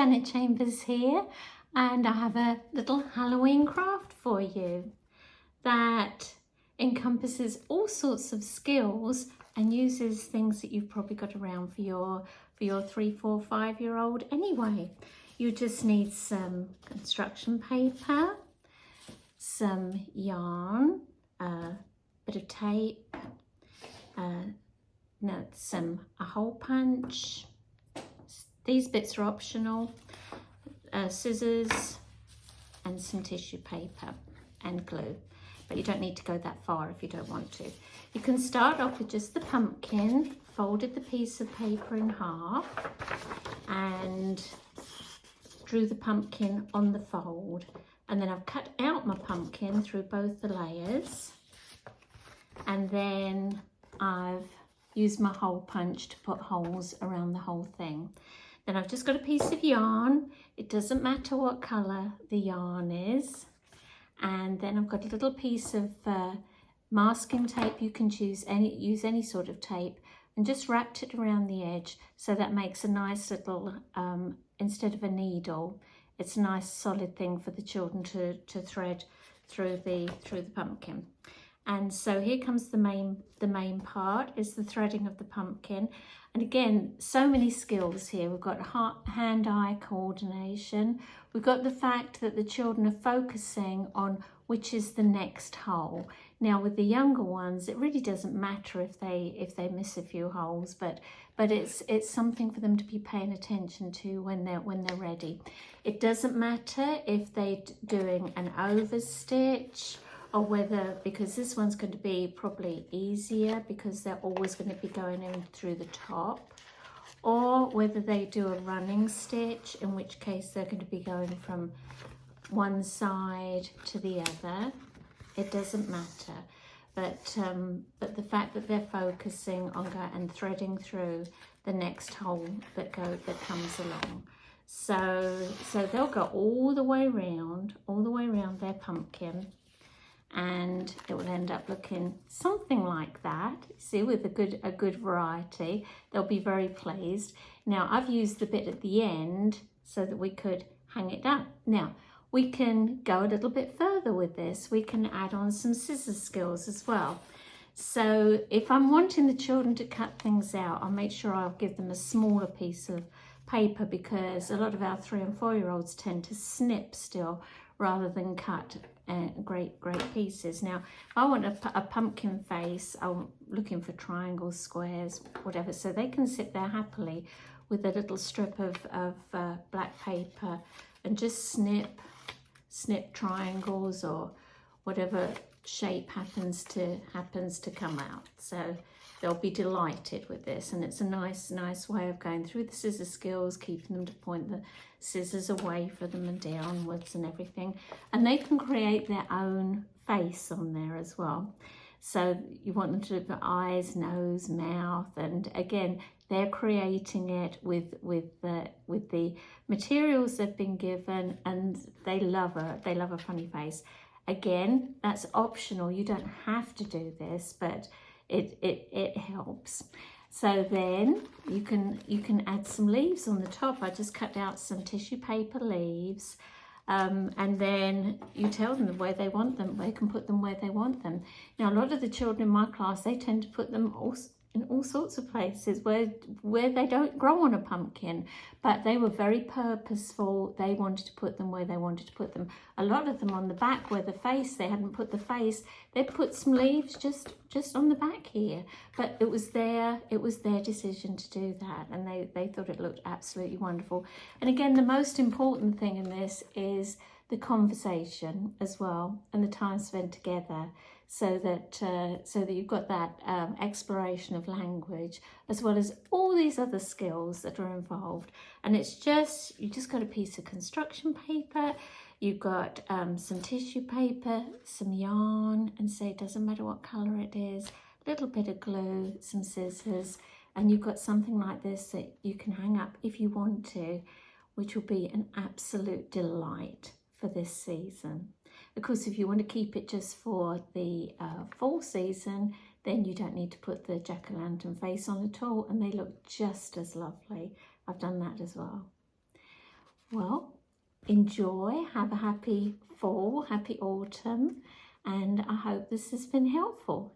Janet Chambers here, and I have a little Halloween craft for you that encompasses all sorts of skills and uses things that you've probably got around for your 3, 4, 5-year-old anyway. You just need some construction paper, some yarn, a bit of tape, a hole punch. These bits are optional, scissors and some tissue paper and glue, but you don't need to go that far if you don't want to. You can start off with just the pumpkin, folded the piece of paper in half and drew the pumpkin on the fold, and then I've cut out my pumpkin through both the layers, and then I've used my hole punch to put holes around the whole thing. Then I've just got a piece of yarn. It doesn't matter what colour the yarn is. And then I've got a little piece of masking tape. You can use any sort of tape, and just wrapped it around the edge, so that makes a nice little, instead of a needle, it's a nice solid thing for the children to thread through the pumpkin. And so here comes the main part, is the threading of the pumpkin. And again, so many skills here. We've got hand-eye coordination. We've got the fact that the children are focusing on which is the next hole. Now with the younger ones, it really doesn't matter if they miss a few holes, but it's something for them to be paying attention to when they're ready. It doesn't matter if they're doing an overstitch, or whether, because this one's going to be probably easier because they're always going to be going in through the top, or whether they do a running stitch, in which case they're going to be going from one side to the other. It doesn't matter, but the fact that they're focusing on and threading through the next hole that comes along. So they'll go all the way around their pumpkin, and it will end up looking something like that. See, with a good variety, they'll be very pleased. Now I've used the bit at the end so that we could hang it down. Now we can go a little bit further with this. We can add on some scissor skills as well. So if I'm wanting the children to cut things out, I'll make sure I'll give them a smaller piece of paper, because a lot of our 3 and 4-year-olds tend to snip still rather than cut great pieces. Now, if I want a pumpkin face, I'm looking for triangles, squares, whatever, so they can sit there happily with a little strip of black paper and just snip triangles or whatever shape happens to come out. So they'll be delighted with this, and it's a nice way of going through the scissor skills, keeping them to point the scissors away for them and downwards and everything. And they can create their own face on there as well. So you want them to do eyes, nose, mouth, and again, they're creating it with the materials they've been given, and they love a funny face. Again, that's optional. You don't have to do this, but it helps. So then you can add some leaves on the top. I just cut out some tissue paper leaves, and then you tell them where they want them. They can put them where they want them. Now, a lot of the children in my class, they tend to put them in all sorts of places where they don't grow on a pumpkin, but they were very purposeful. They wanted to put them where they wanted to put them. A lot of them on the back where the face, they hadn't put the face, they put some leaves just on the back here, but it was their decision to do that, and they thought it looked absolutely wonderful. And again, the most important thing in this is the conversation as well, and the time spent together, so that you've got that exploration of language, as well as all these other skills that are involved. And you just got a piece of construction paper, you've got some tissue paper, some yarn, and say it doesn't matter what colour it is, a little bit of glue, some scissors, and you've got something like this that you can hang up if you want to, which will be an absolute delight for this season. Of course, if you want to keep it just for the fall season, then you don't need to put the jack-o'-lantern face on at all, and they look just as lovely. I've done that as well. Well, enjoy, have a happy fall, happy autumn, and I hope this has been helpful.